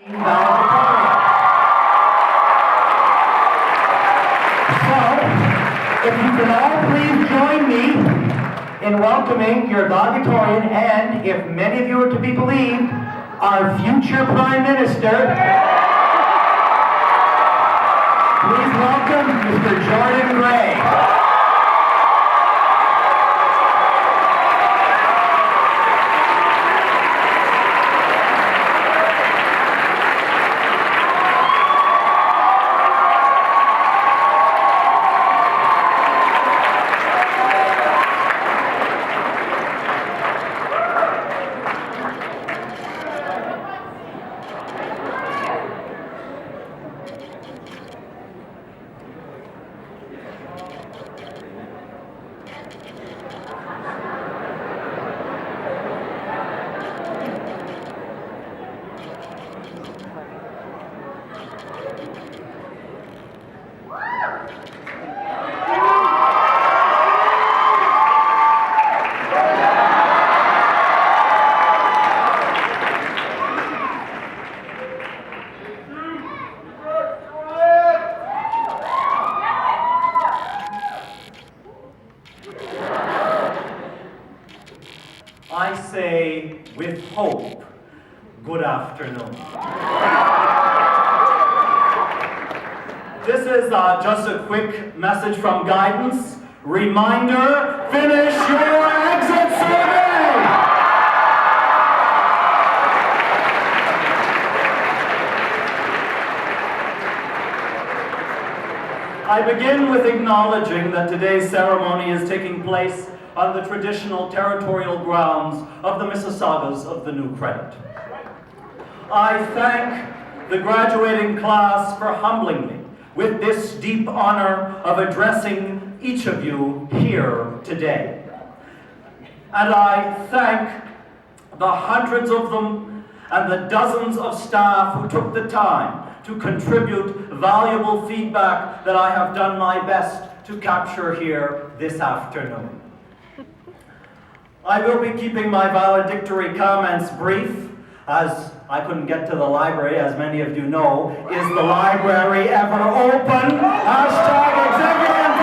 Valedictorian. So, if you can all please join me in welcoming your valedictorian and, if many of you are to be believed, our future Prime Minister. Please welcome Mr. Jordan Gray. I say, with hope, good afternoon. This is just a quick message from guidance. Reminder, finish your exit survey! I begin with acknowledging that today's ceremony is taking place on the traditional territorial grounds of the Mississaugas of the New Credit. I thank the graduating class for humbling me with this deep honor of addressing each of you here today. And I thank the hundreds of them and the dozens of staff who took the time to contribute valuable feedback that I have done my best to capture here this afternoon. I will be keeping my valedictory comments brief, as I couldn't get to the library, as many of you know. Is the library ever open? Hashtag Xavier and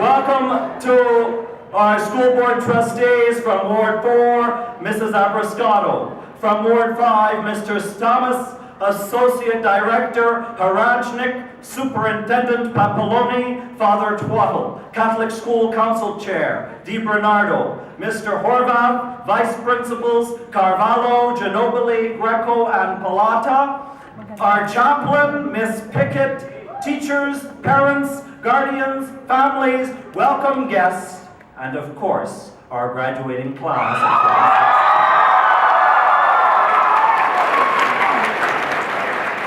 Welcome to our school board trustees from Ward 4, Mrs. Abrascato. From Ward 5, Mr. Stamas, Associate Director Harajnik, Superintendent Papaloni, Father Twaddle, Catholic School Council Chair Di Bernardo, Mr. Horvath, Vice Principals Carvalho, Ginobili, Greco, and Palata, our chaplain, Miss Pickett, teachers, parents, guardians, families, welcome guests, and of course, our graduating class.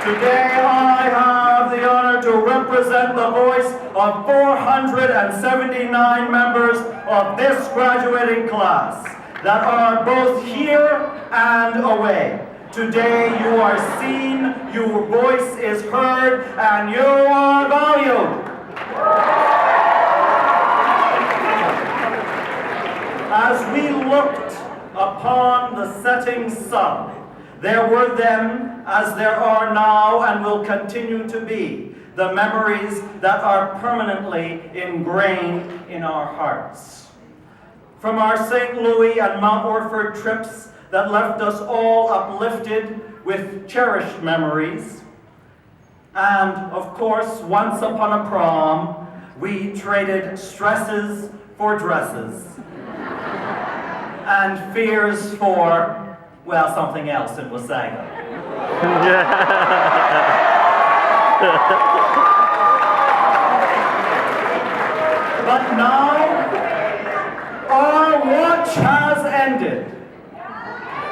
Today I have the honor to represent the voice of 479 members of this graduating class that are both here and away. Today you are seen, your voice is heard, and you are valued. As we looked upon the setting sun, there were then, as there are now and will continue to be, the memories that are permanently ingrained in our hearts. From our St. Louis and Mount Orford trips that left us all uplifted with cherished memories, and of course, once upon a prom, we traded stresses for dresses, and fears for, well, something else in Wasaga. But now, our watch has ended,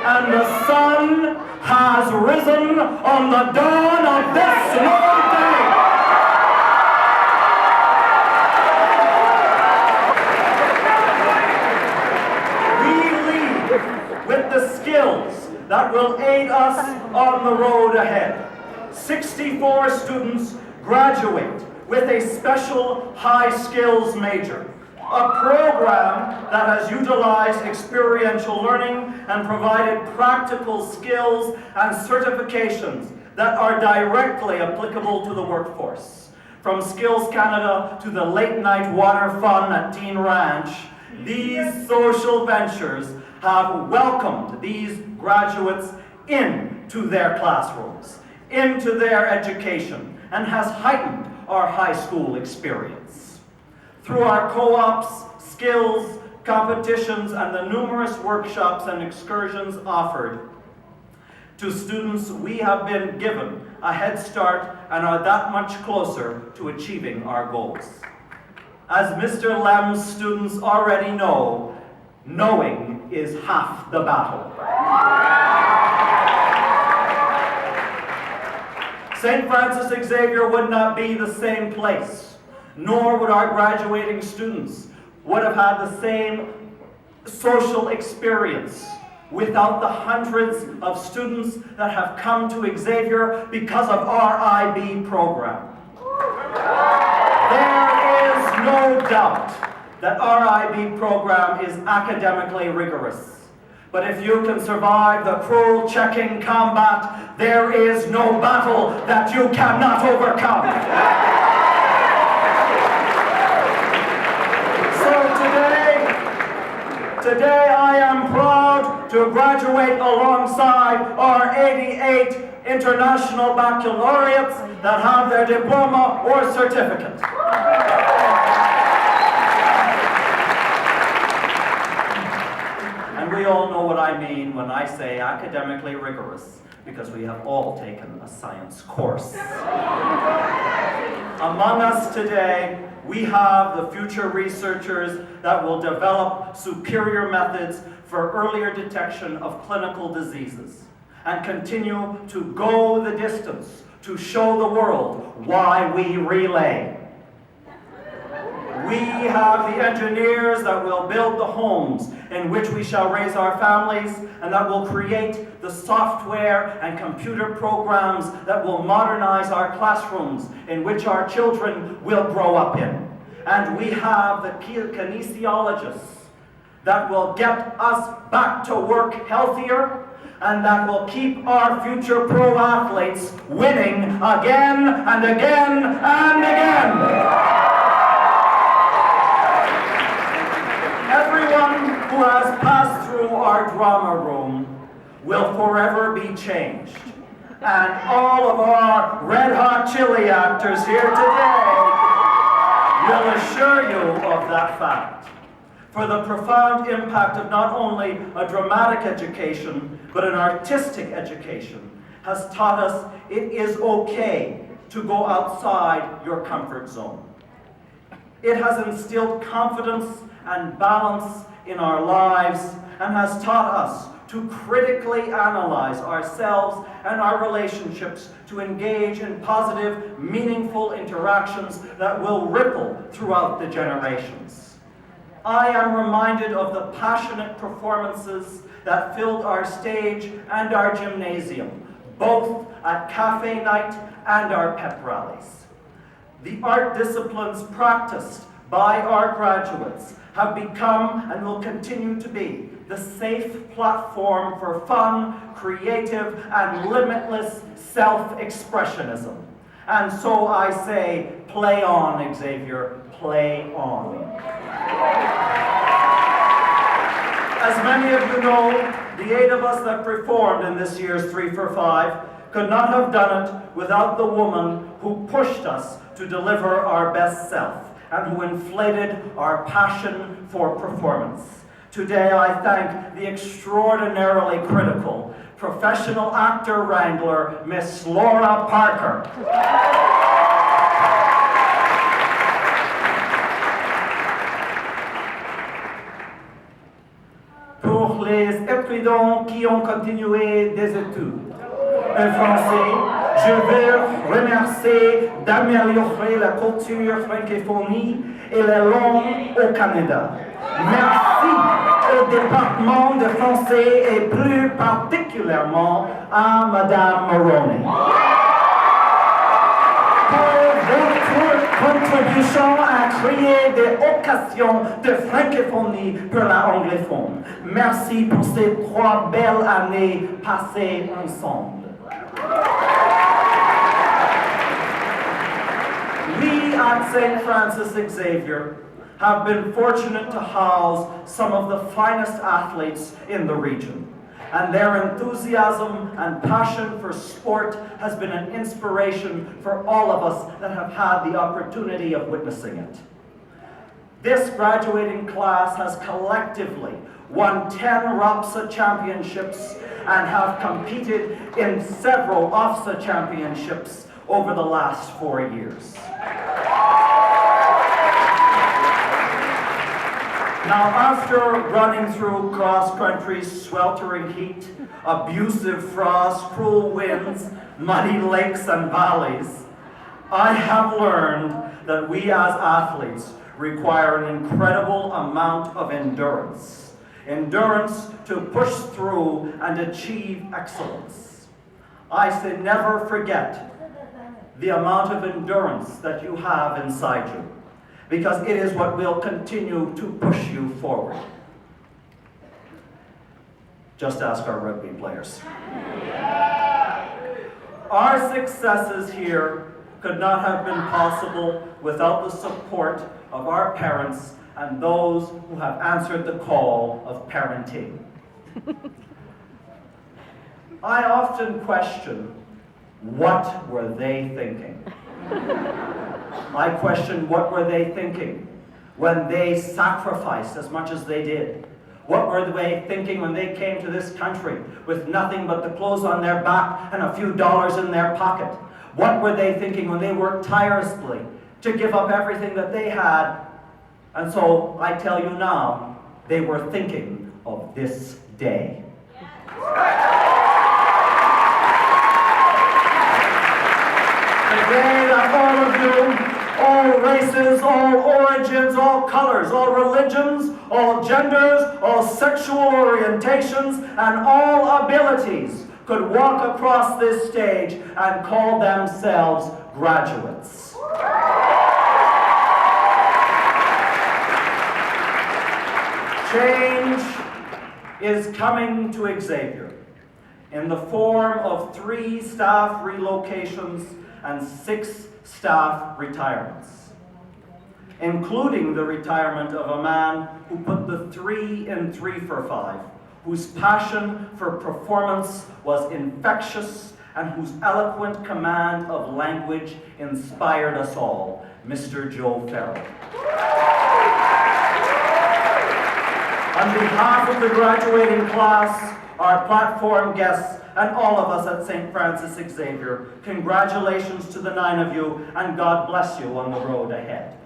and the sun has risen on the dawn of this new day. With the skills that will aid us on the road ahead. 64 students graduate with a special high skills major. A program that has utilized experiential learning and provided practical skills and certifications that are directly applicable to the workforce. From Skills Canada to the late night water fun at Teen Ranch, these social ventures have welcomed these graduates into their classrooms, into their education, and has heightened our high school experience. Through our co-ops, skills, competitions, and the numerous workshops and excursions offered to students, we have been given a head start and are that much closer to achieving our goals. As Mr. Lem's students already know, knowing is half the battle. St. Francis Xavier would not be the same place, nor would our graduating students would have had the same social experience without the hundreds of students that have come to Xavier because of our IB program. There is no doubt that our IB program is academically rigorous. But if you can survive the cruel checking combat, there is no battle that you cannot overcome. So today I am proud to graduate alongside our 88 international baccalaureates that have their diploma or certificate. And we all know what I mean when I say academically rigorous, because we have all taken a science course. Among us today, we have the future researchers that will develop superior methods for earlier detection of clinical diseases and continue to go the distance to show the world why we relay. We have the engineers that will build the homes in which we shall raise our families, and that will create the software and computer programs that will modernize our classrooms in which our children will grow up in. And we have the kinesiologists that will get us back to work healthier, and that will keep our future pro athletes winning again and again and again. Everyone who has passed through our drama room will forever be changed. And all of our red-hot chili actors here today will assure you of that fact. For the profound impact of not only a dramatic education, but an artistic education has taught us it is okay to go outside your comfort zone. It has instilled confidence and balance in our lives and has taught us to critically analyze ourselves and our relationships, to engage in positive, meaningful interactions that will ripple throughout the generations. I am reminded of the passionate performances that filled our stage and our gymnasium, both at cafe night and our pep rallies. The art disciplines practiced by our graduates have become and will continue to be the safe platform for fun, creative, and limitless self-expressionism. And so I say, play on, Xavier, play on. As many of you know, the 8 of us that performed in this year's 3 for 5 could not have done it without the woman who pushed us to deliver our best self and who inflated our passion for performance. Today I thank the extraordinarily critical professional actor wrangler, Miss Laura Parker. Pour les étudiants qui ont continué des études en français, je veux remercier d'améliorer la culture francophonie et les langues au Canada. Merci au département de français et plus particulièrement à Madame Maroney. Pour votre contribution à créer des occasions de francophonie pour la anglophone. Merci pour ces 3 belles années passées ensemble. We at St. Francis Xavier have been fortunate to house some of the finest athletes in the region, and their enthusiasm and passion for sport has been an inspiration for all of us that have had the opportunity of witnessing it. This graduating class has collectively won 10 ROPSA championships and have competed in several OFSA championships over the last 4 years. Now, after running through cross-country sweltering heat, abusive frost, cruel winds, muddy lakes and valleys, I have learned that we as athletes require an incredible amount of endurance. Endurance to push through and achieve excellence. I say never forget the amount of endurance that you have inside you, because it is what will continue to push you forward. Just ask our rugby players. Our successes here could not have been possible without the support of our parents and those who have answered the call of parenting. I often question, what were they thinking? I question, what were they thinking when they sacrificed as much as they did? What were they thinking when they came to this country with nothing but the clothes on their back and a few dollars in their pocket? What were they thinking when they worked tirelessly to give up everything that they had? And so I tell you now, they were thinking of this day. The day that all of you, all races, all origins, all colors, all religions, all genders, all sexual orientations, and all abilities could walk across this stage and call themselves graduates. Change is coming to Xavier in the form of 3 staff relocations and 6 staff retirements, including the retirement of a man who put the 3 in 3 for 5, whose passion for performance was infectious and whose eloquent command of language inspired us all, Mr. Joe Farrell. On behalf of the graduating class, our platform guests, and all of us at St. Francis Xavier, congratulations to the 9 of you, and God bless you on the road ahead.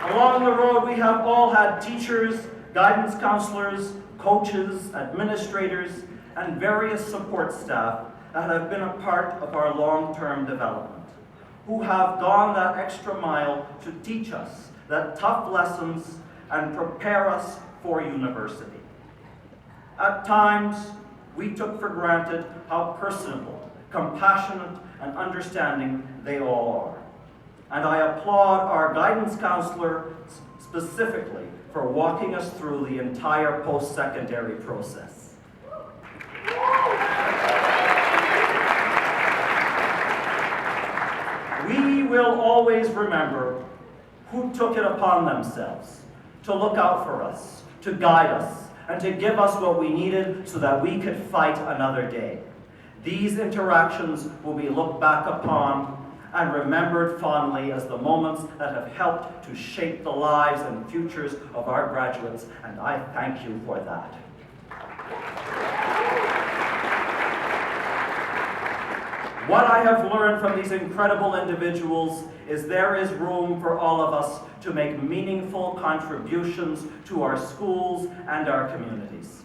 Along the road, we have all had teachers, guidance counselors, coaches, administrators, and various support staff that have been a part of our long-term development, who have gone that extra mile to teach us that tough lessons and prepare us for university. At times, we took for granted how personable, compassionate, and understanding they all are. And I applaud our guidance counselor specifically for walking us through the entire post-secondary process. We will always remember who took it upon themselves to look out for us, to guide us, and to give us what we needed so that we could fight another day. These interactions will be looked back upon and remembered fondly as the moments that have helped to shape the lives and futures of our graduates, and I thank you for that. What I have learned from these incredible individuals is there is room for all of us to make meaningful contributions to our schools and our communities.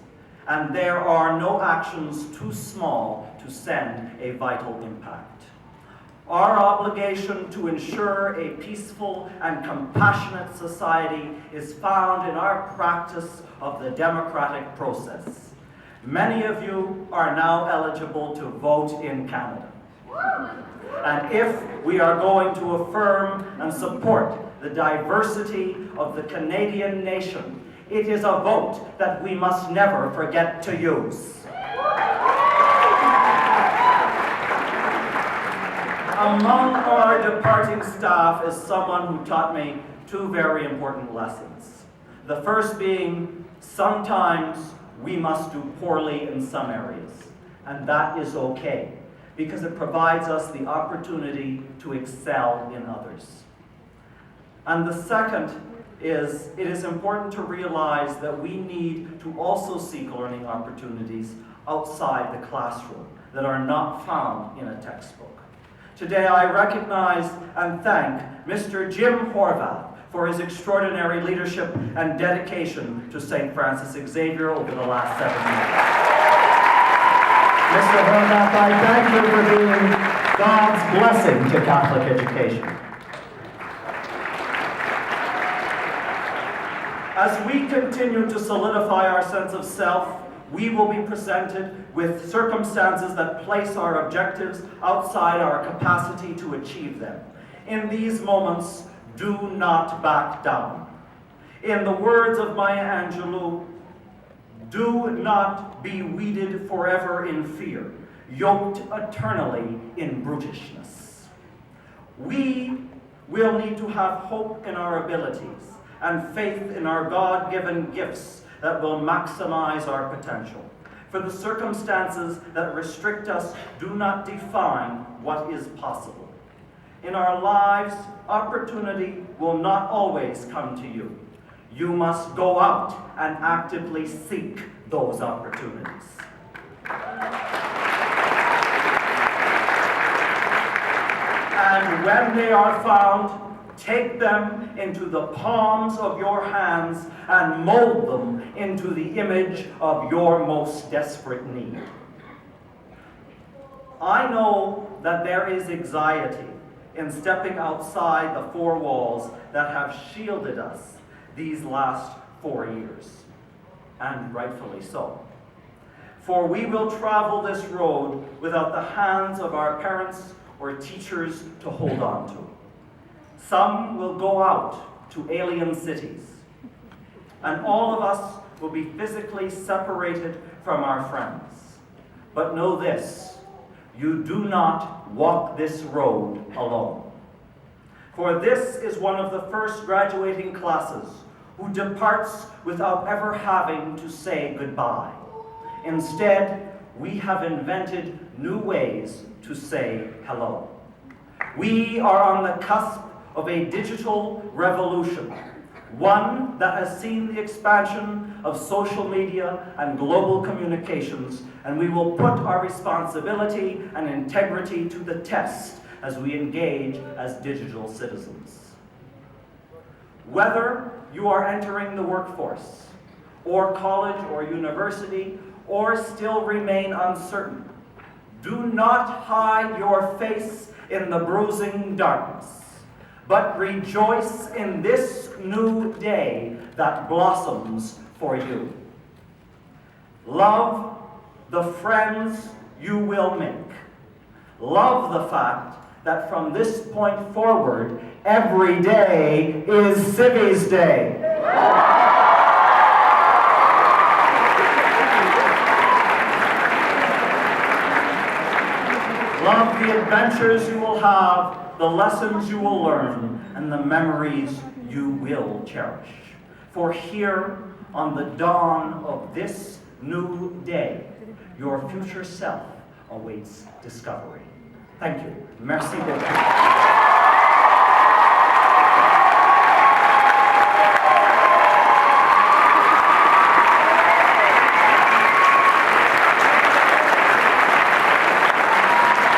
And there are no actions too small to send a vital impact. Our obligation to ensure a peaceful and compassionate society is found in our practice of the democratic process. Many of you are now eligible to vote in Canada. And if we are going to affirm and support the diversity of the Canadian nation, it is a vote that we must never forget to use. Among our departing staff is someone who taught me two very important lessons. The first being, sometimes we must do poorly in some areas, and that is okay, because it provides us the opportunity to excel in others. And the second is, it is important to realize that we need to also seek learning opportunities outside the classroom that are not found in a textbook. Today I recognize and thank Mr. Jim Horvath for his extraordinary leadership and dedication to St. Francis Xavier over the last 7 years. Mr. Horvath, I thank you for being God's blessing to Catholic education. As we continue to solidify our sense of self, we will be presented with circumstances that place our objectives outside our capacity to achieve them. In these moments, do not back down. In the words of Maya Angelou, do not be weeded forever in fear, yoked eternally in brutishness. We will need to have hope in our abilities and faith in our God-given gifts that will maximize our potential. For the circumstances that restrict us do not define what is possible. In our lives, opportunity will not always come to you. You must go out and actively seek those opportunities. And when they are found, take them into the palms of your hands and mold them into the image of your most desperate need. I know that there is anxiety in stepping outside the four walls that have shielded us these last 4 years, and rightfully so. For we will travel this road without the hands of our parents or teachers to hold on to. Some will go out to alien cities, and all of us will be physically separated from our friends. But know this, you do not walk this road alone. For this is one of the first graduating classes who departs without ever having to say goodbye. Instead, we have invented new ways to say hello. We are on the cusp of a digital revolution, one that has seen the expansion of social media and global communications, and we will put our responsibility and integrity to the test as we engage as digital citizens. Whether you are entering the workforce, or college or university, or still remain uncertain, do not hide your face in the bruising darkness, but rejoice in this new day that blossoms for you. Love the friends you will make. Love the fact that from this point forward, every day is Civvies Day. Love the adventures you will have, the lessons you will learn, and the memories you will cherish. For here, on the dawn of this new day, your future self awaits discovery. Thank you. Merci beaucoup.